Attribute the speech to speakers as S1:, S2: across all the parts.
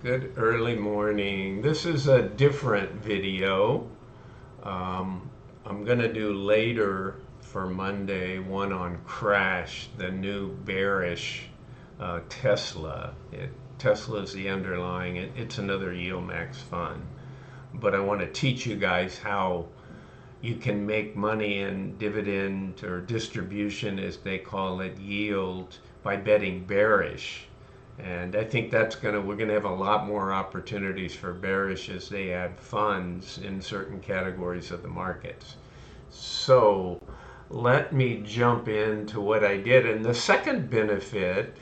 S1: Good early morning. This is a different video. I'm going to do later for Monday one on Crash, the new bearish Tesla. Tesla is the underlying. It's another YieldMax fund. But I want to teach you guys how you can make money in dividend or distribution, as they call it, yield, by betting bearish. And I think we're gonna have a lot more opportunities for bearish as they add funds in certain categories of the markets. So let me jump into what I did. And the second benefit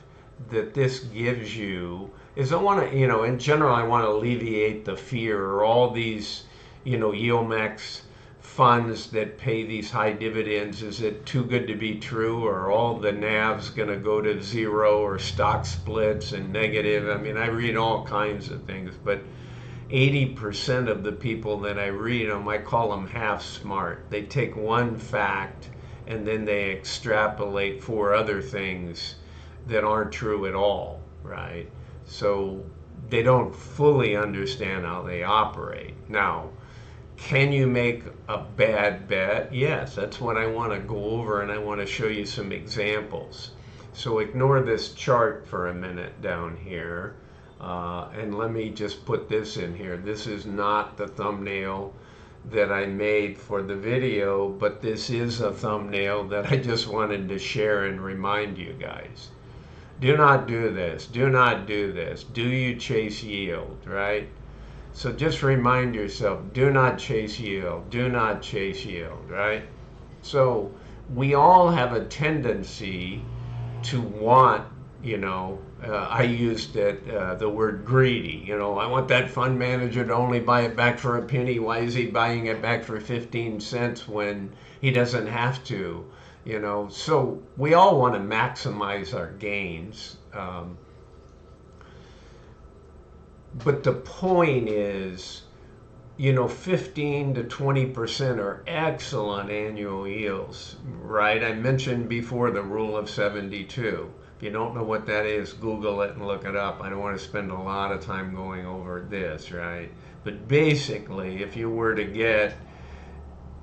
S1: that this gives you is in general, I want to alleviate the fear or all these, YieldMax funds that pay these high dividends. Is it too good to be true, or all the NAVs going to go to zero, or stock splits and negative? I mean, I read all kinds of things, but 80% of the people that I read them, I call them half smart. They take one fact and then they extrapolate four other things that aren't true at all, right? So they don't fully understand how they operate. Now, can you make a bad bet? Yes, that's what I want to go over, and I want to show you some examples. So ignore this chart for a minute down here, and let me just put this in here. This is not the thumbnail that I made for the video, but this is a thumbnail that I just wanted to share and remind you guys. Do not do this. Do not do this. Do you chase yield, right? So just remind yourself, do not chase yield. Do not chase yield, right? So we all have a tendency to want, I used the word greedy. I want that fund manager to only buy it back for a penny. Why is he buying it back for 15 cents when he doesn't have to? So we all want to maximize our gains. But the point is, 15 to 20% are excellent annual yields, right? I mentioned before the rule of 72. If you don't know what that is, Google it and look it up. I don't want to spend a lot of time going over this, right? But basically, if you were to get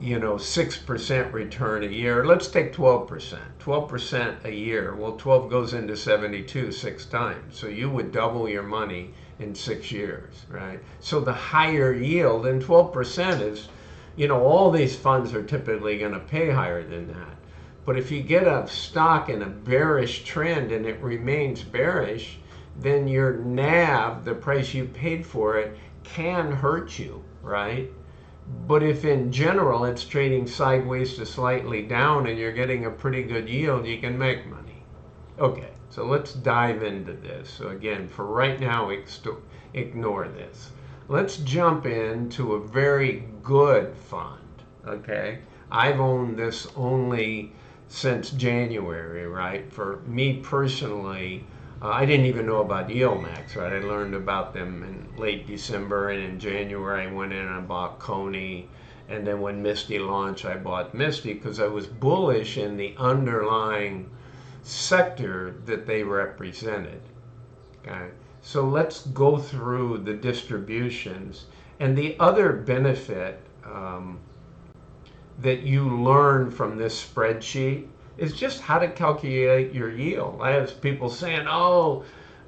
S1: 6% return a year. Let's take 12%. 12% a year. Well, 12 goes into 72 6 times. So you would double your money in 6 years, right? So the higher yield, and 12% is, all these funds are typically going to pay higher than that. But if you get a stock in a bearish trend and it remains bearish, then your NAV, the price you paid for it, can hurt you, right? But if in general it's trading sideways to slightly down and you're getting a pretty good yield, you can make money. Okay, so let's dive into this. So again, for right now, ignore this. Let's jump into a very good fund, okay? I've owned this only since January, right? For me personally, I didn't even know about YieldMax, right? I learned about them in late December, and in January I went in and I bought Coney, and then when Misty launched, I bought Misty because I was bullish in the underlying sector that they represented. Okay, so let's go through the distributions. And the other benefit that you learn from this spreadsheet is just how to calculate your yield. I have people saying,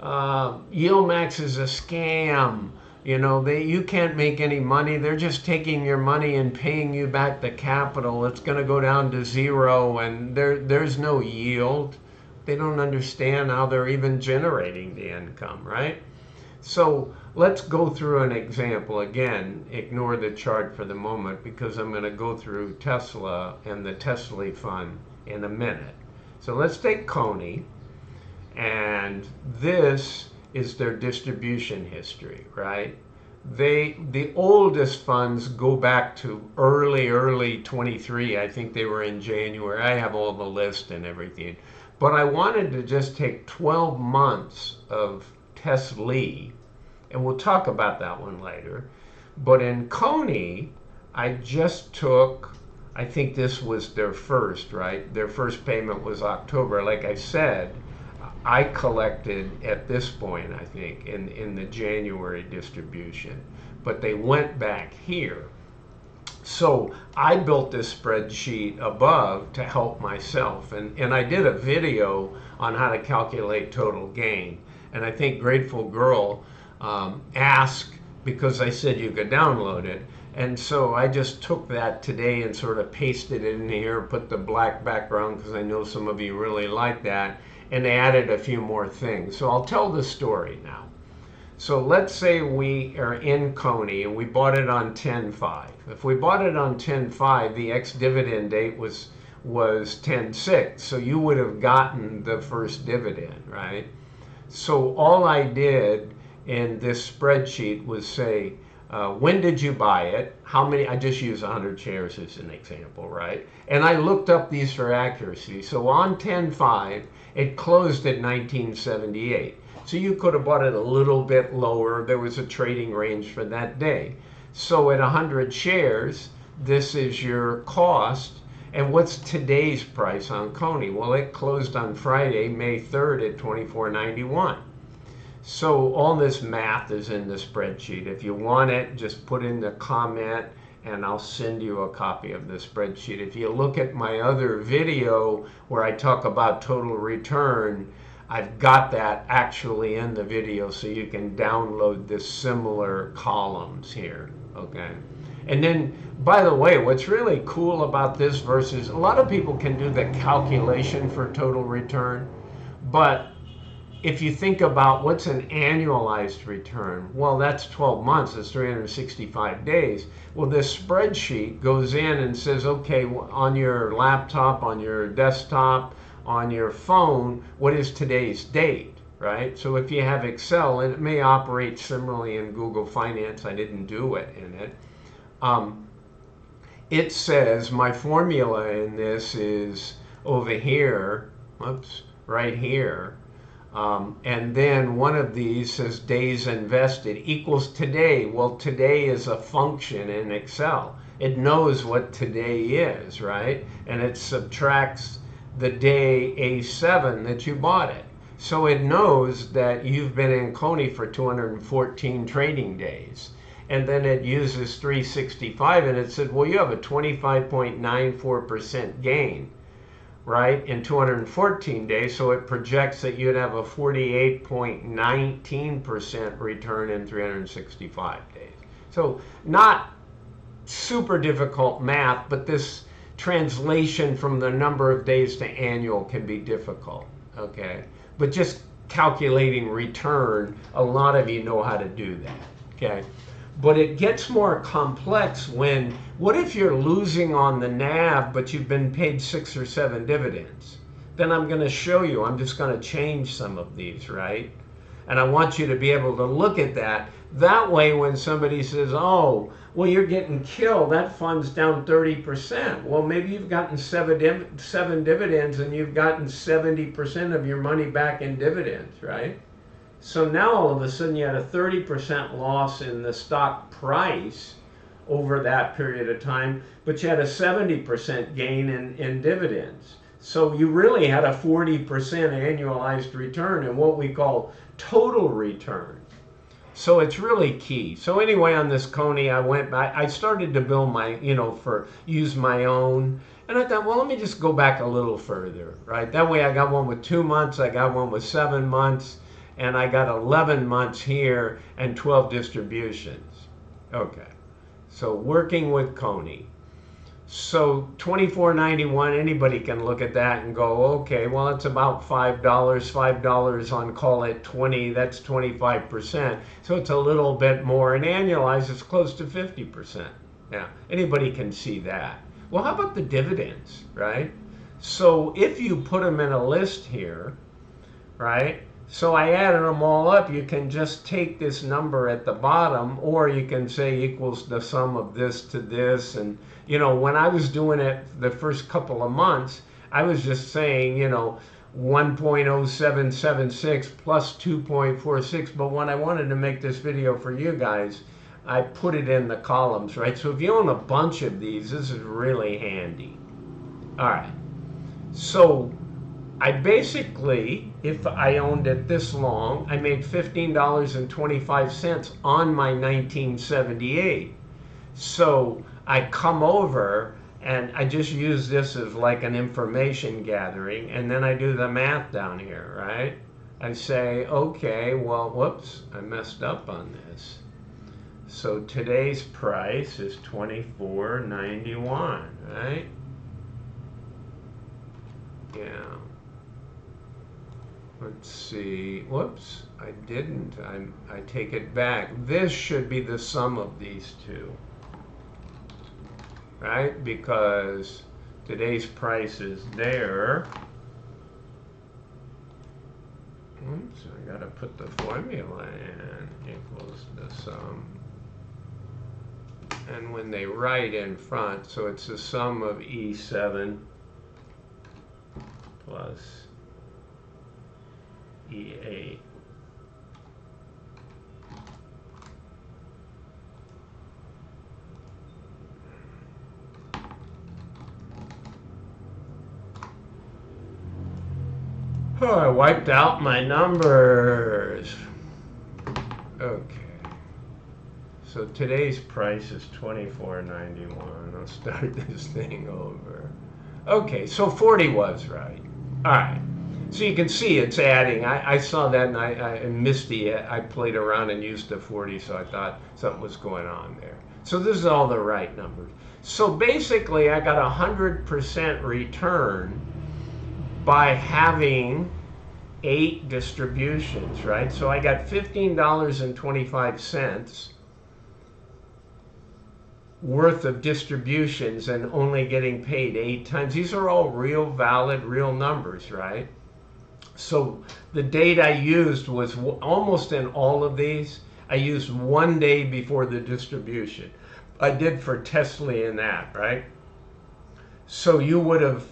S1: YieldMax is a scam. You can't make any money. They're just taking your money and paying you back the capital. It's going to go down to zero, and there's no yield. They don't understand how they're even generating the income, right? So let's go through an example. Again, ignore the chart for the moment because I'm going to go through Tesla and the Tesla fund in a minute. So let's take Coney, and this is their distribution history, right? The oldest funds go back to early 23. I think they were in January. I have all the list and everything. But I wanted to just take 12 months of Tesla, and we'll talk about that one later. But in Coney, I just took, I think this was their first, right? Their first payment was October. Like I said, I collected at this point, I think, in the January distribution, but they went back here. So I built this spreadsheet above to help myself, and I did a video on how to calculate total gain. And I think Grateful Girl asked, because I said you could download it, and so I just took that today and sort of pasted it in here, put the black background because I know some of you really like that, and added a few more things. So I'll tell the story now. So let's say we are in Coney and we bought it on 10/5. If we bought it on 10/5, the ex-dividend date was 10/6. So you would have gotten the first dividend, right? So all I did in this spreadsheet was say, when did you buy it? How many? I just use 100 shares as an example, right? And I looked up these for accuracy. So on 10/5, it closed at 1978. So you could have bought it a little bit lower. There was a trading range for that day. So at 100 shares, this is your cost. And what's today's price on Coney? Well, it closed on Friday, May 3rd at 24.91. So all this math is in the spreadsheet. If you want it, just put in the comment and I'll send you a copy of the spreadsheet. If you look at my other video where I talk about total return, I've got that actually in the video, so you can download the similar columns here, okay? And then, by the way, what's really cool about this versus, a lot of people can do the calculation for total return, but if you think about what's an annualized return, well, that's 12 months, that's 365 days. Well, this spreadsheet goes in and says, okay, on your laptop, on your desktop, on your phone, what is today's date, right? So if you have Excel, and it may operate similarly in Google Finance, I didn't do it in it. It says my formula in this is over here, oops, right here. And then one of these says days invested equals today. Well, today is a function in Excel. It knows what today is, right? And it subtracts the day A7 that you bought it. So it knows that you've been in Coney for 214 trading days. And then it uses 365 and it said, well, you have a 25.94% gain, right, in 214 days. So it projects that you'd have a 48.19% return in 365 days. So not super difficult math, but this translation from the number of days to annual can be difficult, okay? But just calculating return, a lot of you know how to do that, okay? But it gets more complex when, what if you're losing on the NAV, but you've been paid 6 or 7 dividends? Then I'm going to show you, I'm just going to change some of these, right? And I want you to be able to look at that. That way, when somebody says, oh, well, you're getting killed, that fund's down 30%. Well, maybe you've gotten 7 dividends and you've gotten 70% of your money back in dividends, right? So now all of a sudden you had a 30% loss in the stock price over that period of time, but you had a 70% gain in dividends. So you really had a 40% annualized return in what we call total return. So it's really key. So anyway, on this Coney, I started to build my, use my own. And I thought, well, let me just go back a little further, right? That way I got one with 2 months, I got one with 7 months, and I got 11 months here and 12 distributions. Okay, so working with Coney. So $24.91, anybody can look at that and go, okay, well, it's about $5 on, call it 20, that's 25%. So it's a little bit more, and annualized, it's close to 50%. Yeah, anybody can see that. Well, how about the dividends, right? So if you put them in a list here, right? So I added them all up. You can just take this number at the bottom, or you can say equals the sum of this to this. And, when I was doing it the first couple of months, I was just saying, 1.0776 plus 2.46. But when I wanted to make this video for you guys, I put it in the columns, right? So if you own a bunch of these, this is really handy. All right. So I basically, if I owned it this long, I made $15.25 on my 1978. So I come over and I just use this as like an information gathering, and then I do the math down here, right? I say, okay, well, whoops, I messed up on this. So today's price is $24.91, right? Yeah. Let's see. Whoops, I didn't. I take it back. This should be the sum of these two, right? Because today's price is there. Oops, I gotta put the formula in. Equals the sum. And when they write in front, so it's the sum of E7 plus E8. Oh, I wiped out my numbers. Okay. So today's price is $24.91. I'll start this thing over. Okay, so 40 was right. All right. So you can see it's adding. I saw that and I missed I played around and used the 40, so I thought something was going on there. So this is all the right numbers. So basically I got 100% return by having 8 distributions, right? So I got $15.25 worth of distributions and only getting paid 8 times. These are all real, valid, real numbers, right? So the date I used was almost in all of these, I used 1 day before the distribution. I did for Tesla and that, right? So you would have,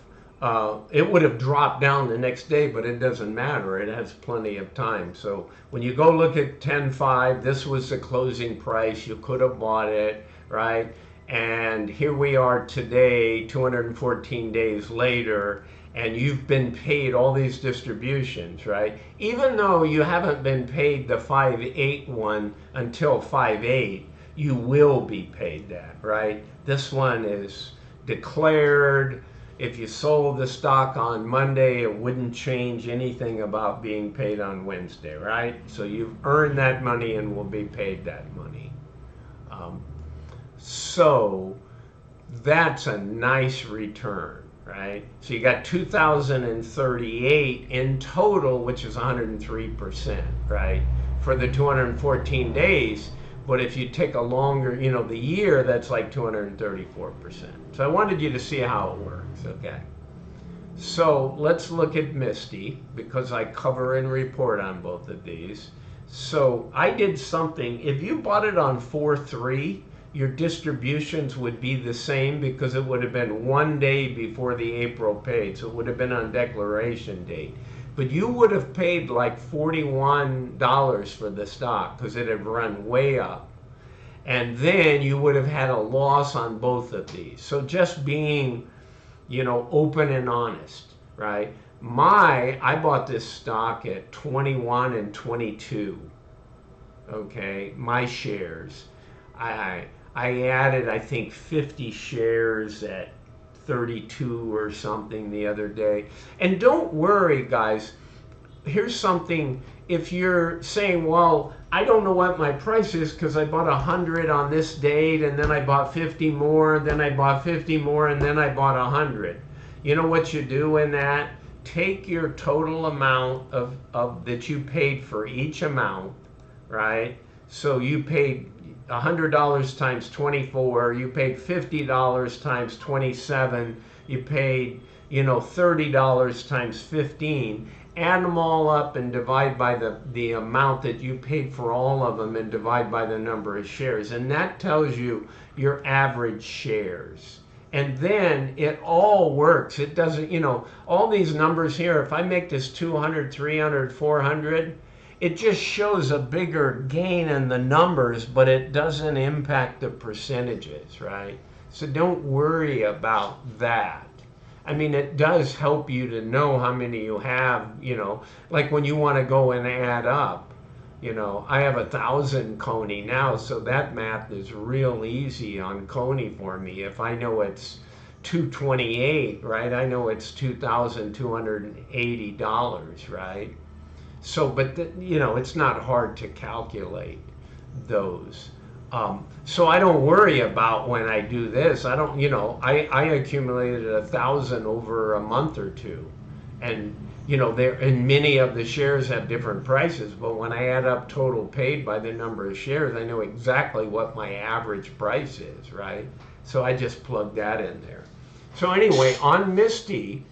S1: it would have dropped down the next day, but it doesn't matter. It has plenty of time. So when you go look at 10.5, this was the closing price. You could have bought it, right? And here we are today, 214 days later, and you've been paid all these distributions, right? Even though you haven't been paid the 5.8 one until 5.8, you will be paid that, right? This one is declared. If you sold the stock on Monday, it wouldn't change anything about being paid on Wednesday, right? So you've earned that money and will be paid that money. So that's a nice return, right? So you got 2,038 in total, which is 103%, right? For the 214 days. But if you take a longer, the year, that's like 234%. So I wanted you to see how it works, okay? So let's look at Misty, because I cover and report on both of these. So I did something. If you bought it on 4/3, your distributions would be the same because it would have been 1 day before the April paid. So it would have been on declaration date. But you would have paid like $41 for the stock because it had run way up. And then you would have had a loss on both of these. So just being, open and honest, right? I bought this stock at 21 and 22, okay? My shares. I added, I think, 50 shares at 32 or something the other day. And don't worry, guys. Here's something. If you're saying, well, I don't know what my price is because I bought 100 on this date and then I bought 50 more, then I bought 50 more, and then I bought 100. You know what you do in that? Take your total amount of that you paid for each amount, right? So you paid $100 times 24, you paid $50 times 27, you paid, $30 times 15. Add them all up and divide by the amount that you paid for all of them and divide by the number of shares. And that tells you your average shares. And then it all works. It doesn't, all these numbers here, if I make this 200, 300, 400, it just shows a bigger gain in the numbers, but it doesn't impact the percentages, right? So don't worry about that. I mean, it does help you to know how many you have, like when you want to go and add up. I have 1,000 Coney now, so that math is real easy on Coney for me. If I know it's 228, right? I know it's $2,280, right? So, but it's not hard to calculate those. So I don't worry about when I do this. I don't, I accumulated 1,000 over a month or two, and and many of the shares have different prices. But when I add up total paid by the number of shares, I know exactly what my average price is, right? So I just plug that in there. So anyway, on Misty,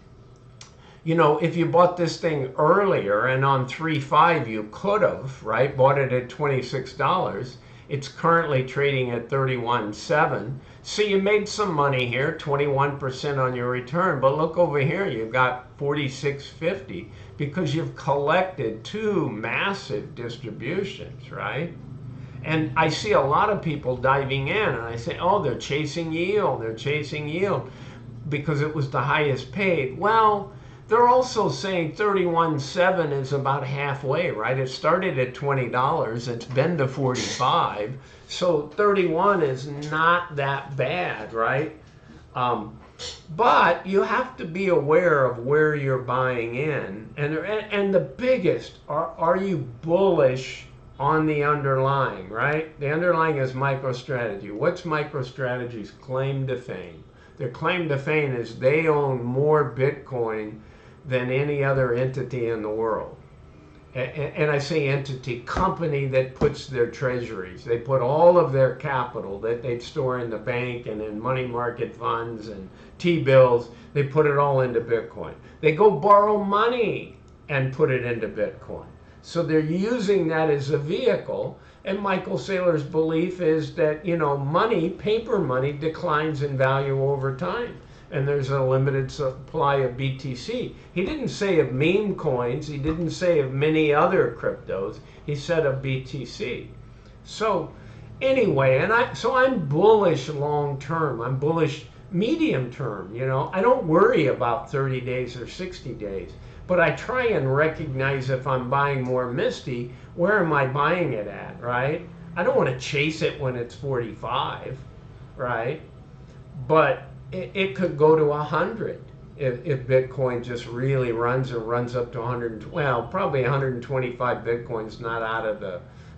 S1: if you bought this thing earlier and on 3.5 you could have, right, bought it at $26. It's currently trading at 31.7. So you made some money here, 21% on your return. But look over here, you've got 46.50 because you've collected two massive distributions, right? And I see a lot of people diving in and I say, oh, they're chasing yield. They're chasing yield because it was the highest paid. Well, they're also saying 31.7 is about halfway, right? It started at $20. It's been to 45. So 31 is not that bad, right? But you have to be aware of where you're buying in. And the biggest, are you bullish on the underlying, right? The underlying is MicroStrategy. What's MicroStrategy's claim to fame? Their claim to fame is they own more Bitcoin than any other entity in the world. And I say entity, company that puts their treasuries. They put all of their capital that they'd store in the bank and in money market funds and T-bills, they put it all into Bitcoin. They go borrow money and put it into Bitcoin. So they're using that as a vehicle. And Michael Saylor's belief is that, money, paper money, declines in value over time. And there's a limited supply of BTC. He didn't say of meme coins. He didn't say of many other cryptos. He said of BTC. So anyway, I'm bullish long term. I'm bullish medium term. I don't worry about 30 days or 60 days. But I try and recognize if I'm buying more Misty, where am I buying it at, right? I don't want to chase it when it's 45, right? But it could go to 100 if Bitcoin just really runs up to 100. Well, probably 125 Bitcoin's not out of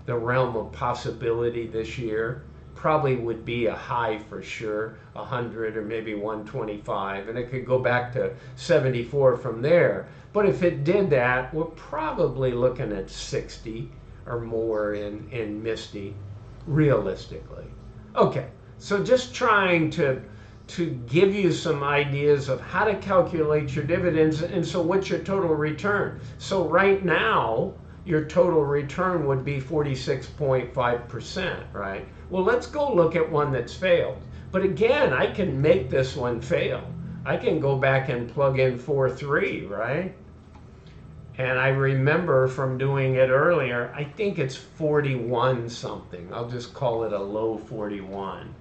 S1: the realm of possibility this year. Probably would be a high for sure, 100 or maybe 125, and it could go back to 74 from there. But if it did that, we're probably looking at 60 or more in Misty, realistically. Okay, so just trying to give you some ideas of how to calculate your dividends, and so what's your total return. So right now, your total return would be 46.5%, right? Well, let's go look at one that's failed. But again, I can make this one fail. I can go back and plug in 4.3, right? And I remember from doing it earlier, I think it's 41 something. I'll just call it a low 41.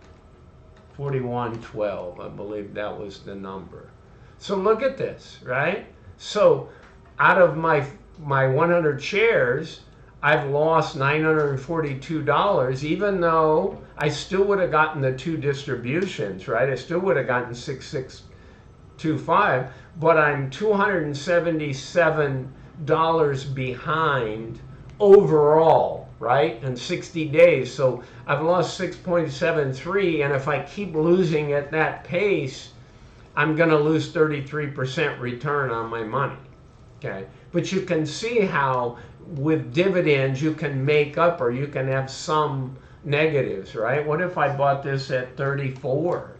S1: 41.12, I believe that was the number. So look at this, right? So out of my 100 shares, I've lost $942, even though I still would have gotten the two distributions, right? I still would have gotten 6625, but I'm $277 behind overall, right? In 60 days. So I've lost 6.73, and if I keep losing at that pace, I'm going to lose 33% return on my money. Okay, but you can see how with dividends you can make up, or you can have some negatives, right? What if I bought this at 34,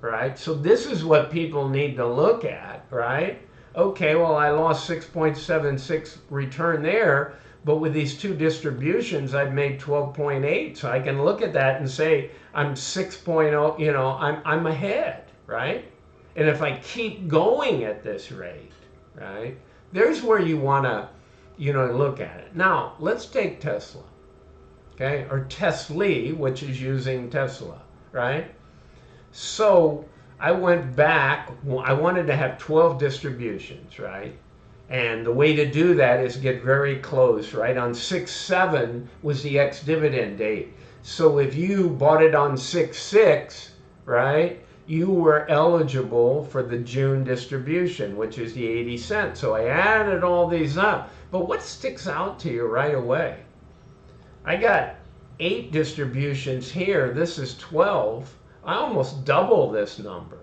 S1: right? So this is what people need to look at, right? Okay, well, I lost 6.76 return there, but with these two distributions, I've made 12.8. So I can look at that and say I'm 6.0, I'm ahead, right? And if I keep going at this rate, right, there's where you want to, look at it. Now, let's take Tesla, okay, or Tesla, which is using Tesla, right? So I went back, I wanted to have 12 distributions, right? And the way to do that is get very close, right? On 6/7 was the ex-dividend date. So if you bought it on 6/6, right, you were eligible for the June distribution, which is the 80 cents. So I added all these up. But what sticks out to you right away? I got 8 distributions here. This is 12. I almost double this number.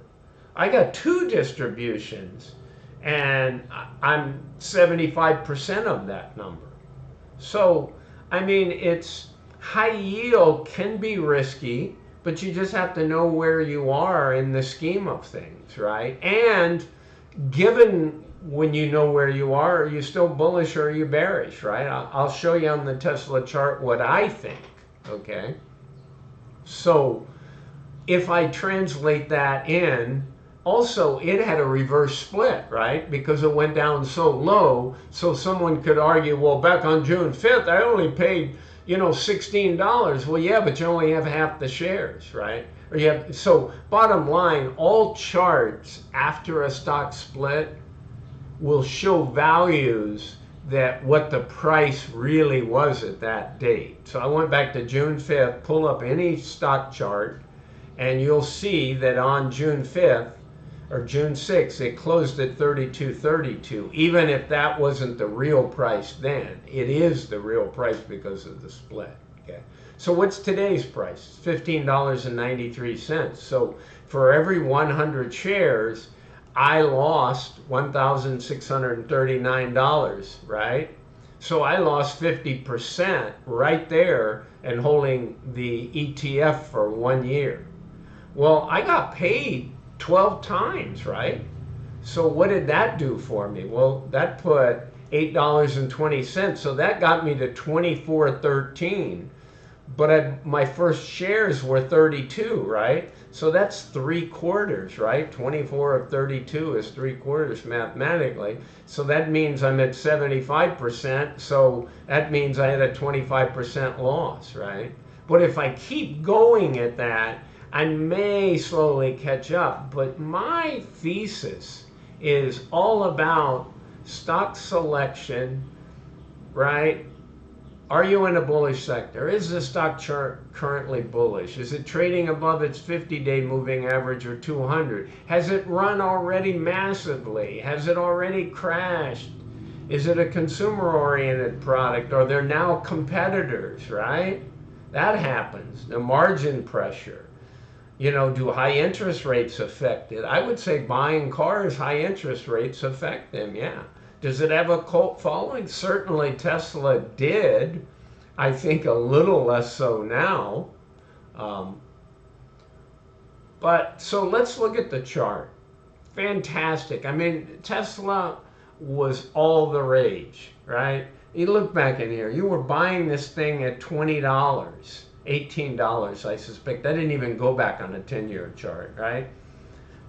S1: I got 2 distributions, and I'm 75% of that number. So, I mean, it's high yield can be risky, but you just have to know where you are in the scheme of things, right? And given when you know where you are you still bullish or are you bearish, right? I'll show you on the Tesla chart what I think, okay? So if I translate that in, also it had a reverse split, right? Because it went down so low, so someone could argue, well, back on June 5th, I only paid, $16. Well, yeah, but you only have half the shares, right? Or you have, so bottom line, all charts after a stock split will show values that what the price really was at that date. So I went back to June 5th, pull up any stock chart, and you'll see that on June 5th or June 6th, it closed at 32.32. Even if that wasn't the real price then, it is the real price because of the split. Okay. So what's today's price? It's $15.93. So for every 100 shares, I lost $1,639, right? So I lost 50% right there and holding the ETF for 1 year. Well, I got paid 12 times, right? So what did that do for me? Well, that put $8.20. So that got me to $24.13. But my first shares were 32, right? So that's 3/4, right? 24 of 32 is 3/4 mathematically. So that means I'm at 75%. So that means I had a 25% loss, right? But if I keep going at that, I may slowly catch up. But my thesis is all about stock selection, right? Are you in a bullish sector? Is the stock chart currently bullish? Is it trading above its 50-day moving average or 200? Has it run already massively? Has it already crashed? Is it a consumer-oriented product? Are there now competitors, right? That happens. The margin pressure. Do high interest rates affect it? I would say buying cars, high interest rates affect them, yeah. Does it have a cult following? Certainly Tesla did. I think a little less so now. But so let's look at the chart. Fantastic. I mean, Tesla was all the rage, right? You look back in here, you were buying this thing at $20. $18, I suspect. That didn't even go back on a 10-year chart, right?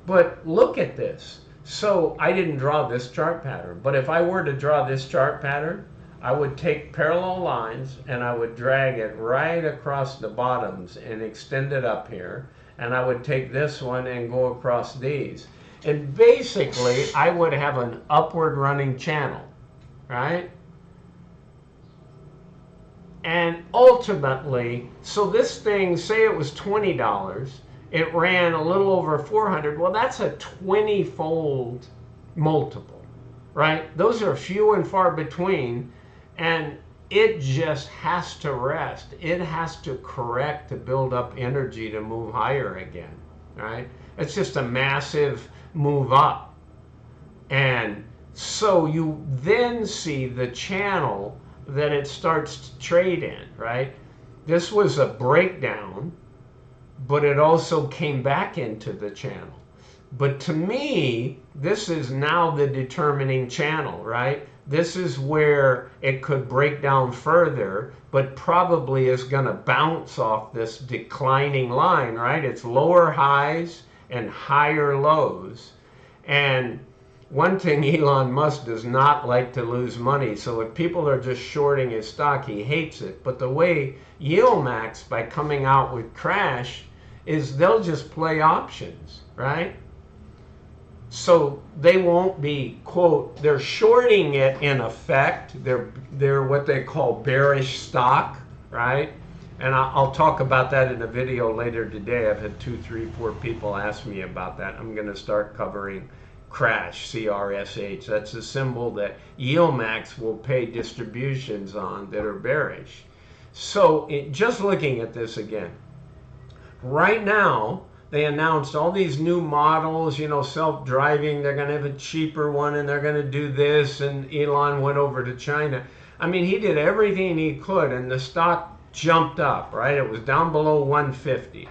S1: But look at this. So I didn't draw this chart pattern, but if I were to draw this chart pattern, I would take parallel lines and I would drag it right across the bottoms and extend it up here. And I would take this one and go across these. And basically, I would have an upward running channel, right? And ultimately, so this thing, say it was $20, it ran a little over 400. Well, that's a 20-fold multiple, right? Those are few and far between, and it just has to rest. It has to correct to build up energy to move higher again, right? It's just a massive move up. And so you then see the channel that it starts to trade in, right? This was a breakdown, but it also came back into the channel. But to me, this is now the determining channel, right? This is where it could break down further, but probably is going to bounce off this declining line, right? It's lower highs and higher lows. And one thing, Elon Musk does not like to lose money. So if people are just shorting his stock, he hates it. But the way YieldMax, by coming out with crash, is they'll just play options, right? So they won't be, quote, they're shorting it in effect. They're what they call bearish stock, right? And I'll talk about that in a video later today. I've had 2, 3, 4 people ask me about that. I'm going to start covering crash, CRSH. That's a symbol that YieldMax will pay distributions on that are bearish. So just looking at this again, right now, they announced all these new models, you know, self-driving. They're going to have a cheaper one, and they're going to do this. And Elon went over to China. I mean, he did everything he could, and the stock jumped up, right? It was down below 150,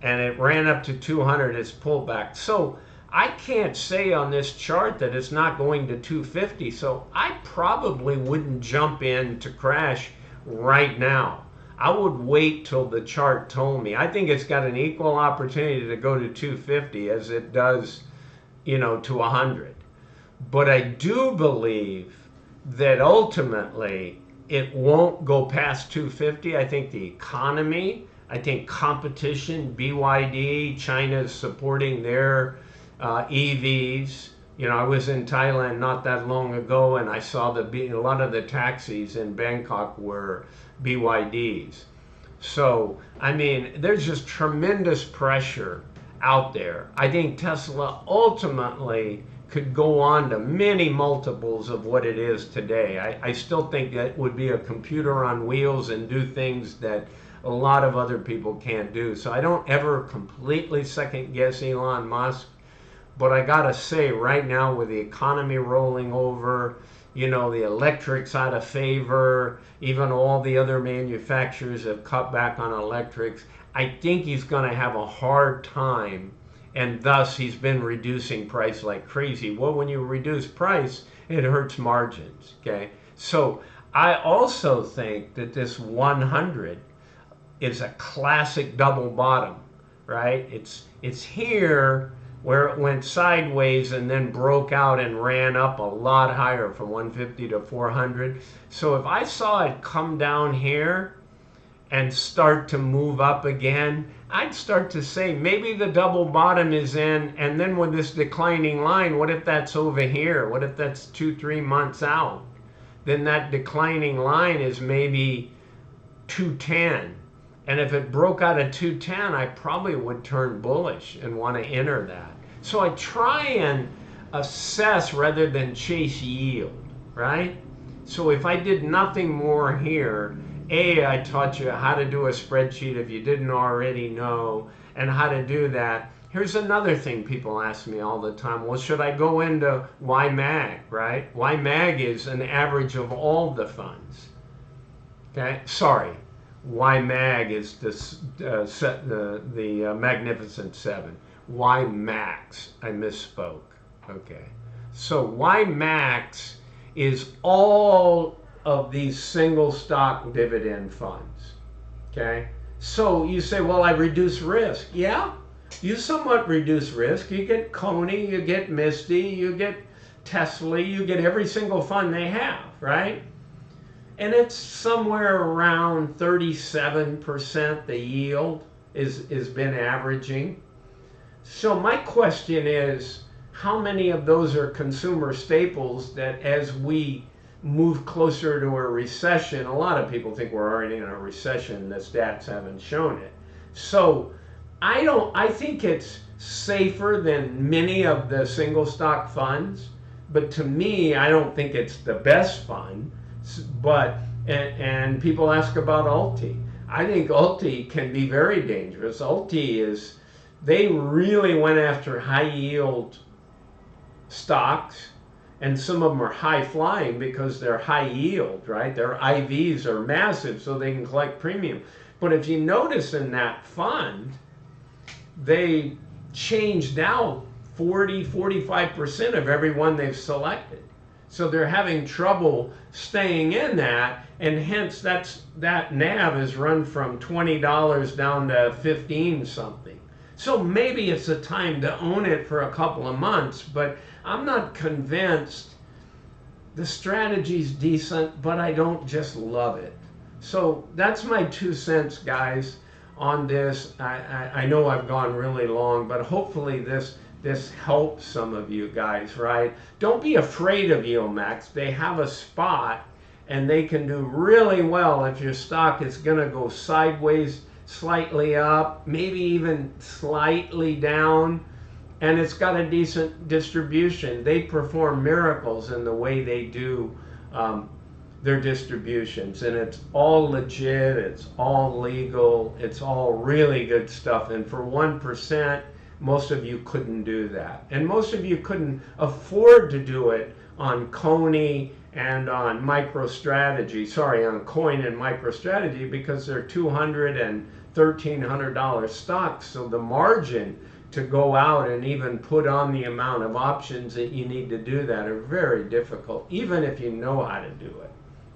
S1: and it ran up to 200. It's pulled back. So I can't say on this chart that it's not going to 250. So I probably wouldn't jump in to crash right now. I would wait till the chart told me. I think it's got an equal opportunity to go to 250 as it does, you know, to 100. But I do believe that ultimately it won't go past 250. I think the economy, I think competition, BYD, China is supporting their EVs. You know, I was in Thailand not that long ago, and I saw a lot of the taxis in Bangkok were BYDs. So, I mean, there's just tremendous pressure out there. I think Tesla ultimately could go on to many multiples of what it is today. I still think that would be a computer on wheels and do things that a lot of other people can't do. So I don't ever completely second guess Elon Musk. But I gotta say, right now with the economy rolling over, you know, the electrics out of favor, even all the other manufacturers have cut back on electrics, I think he's gonna have a hard time, and thus he's been reducing price like crazy. Well, when you reduce price, it hurts margins, okay? So I also think that this 100 is a classic double bottom, right? It's here, where it went sideways and then broke out and ran up a lot higher from 150 to 400. So if I saw it come down here and start to move up again, I'd start to say maybe the double bottom is in, and then with this declining line, what if that's over here? What if that's 2, 3 months out? Then that declining line is maybe 210. And if it broke out at 210, I probably would turn bullish and want to enter that. So I try and assess rather than chase yield, right? So if I did nothing more here, I taught you how to do a spreadsheet if you didn't already know, and how to do that. Here's another thing people ask me all the time. Well, should I go into YMAG, right? YMAG is an average of all the funds. Okay, sorry. YMAG is the Magnificent Seven. YMAX, I misspoke. Okay, so YMAX is all of these single stock dividend funds. Okay, so you say, well, I reduce risk. Yeah, you somewhat reduce risk. You get Coney, you get Misty, you get Tesla, you get every single fund they have, right? And it's somewhere around 37% the yield is been averaging. So my question is, how many of those are consumer staples that as we move closer to a recession, a lot of people think we're already in a recession, the stats haven't shown it. So I think it's safer than many of the single stock funds, but to me, I don't think it's the best fund. But, and people ask about Alti. I think Alti can be very dangerous. Alti is, they really went after high yield stocks, and some of them are high flying because they're high yield, right? Their IVs are massive so they can collect premium. But if you notice in that fund, they changed out 40-45% of every one they've selected. So they're having trouble staying in that, and hence that NAV has run from $20 down to 15 something. So maybe it's a time to own it for a couple of months, but I'm not convinced. The strategy's decent, but I don't just love it. So that's my 2 cents, guys. on this. I know I've gone really long, but hopefully this helps some of you guys, right? Don't be afraid of YieldMax. They have a spot and they can do really well if your stock is going to go sideways, slightly up, maybe even slightly down, and it's got a decent distribution. They perform miracles in the way they do their distributions, and it's all legit, it's all legal, it's all really good stuff. And for 1%, most of you couldn't do that, and most of you couldn't afford to do it on Coney and on MicroStrategy, sorry, on Coin and MicroStrategy, because they're $200 and $1,300 stocks. So the margin to go out and even put on the amount of options that you need to do that are very difficult, even if you know how to do it.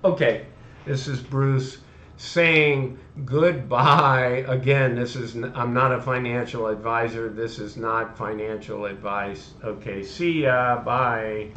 S1: Okay, this is Bruce saying goodbye. Again, I'm not a financial advisor. This is not financial advice. Okay, see ya. Bye.